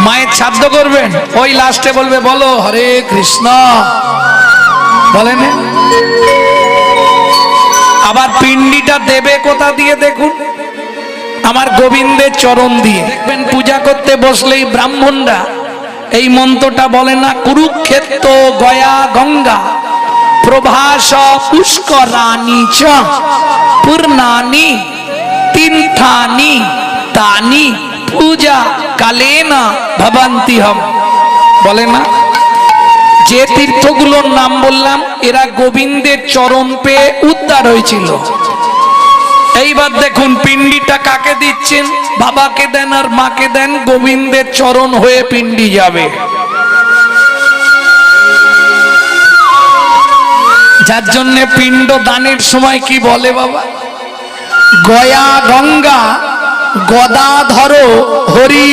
মায়ের শ্রাদ্ধ করবেন, ওই লাস্টে বলবে বলো হরে কৃষ্ণ, বলেন। আবার পিণ্ডিটা দেবে কোথা দিয়ে দেখুন, আমার গোবিন্দের চরণ দিয়ে। দেখবেন পূজা করতে বসলেই ব্রাহ্মণরা এই মন্ত্রটা বলে না, কুরুক্ষেত্র গয়া গঙ্গা প্রভাস পুষ্করাণি চ পূর্ণানি তীর্থানি তানি পূজা কালেনা ভবন্তি হম। বলে না, যে তীর্থগুলোর নাম বললাম এরা গোবিন্দের চরণ পেয়ে উদ্ধার হয়েছিল। এইবার দেখুন পিণ্ডিটা কাকে দিচ্ছেন, বাবাকে দেন আর মাকে দেন, গোবিন্দের চরণ হয়ে পিণ্ডি যাবে। যার জন্য পিণ্ড দানের সময় কি বলে বাবা, গয়া গঙ্গা গদাধর হরি।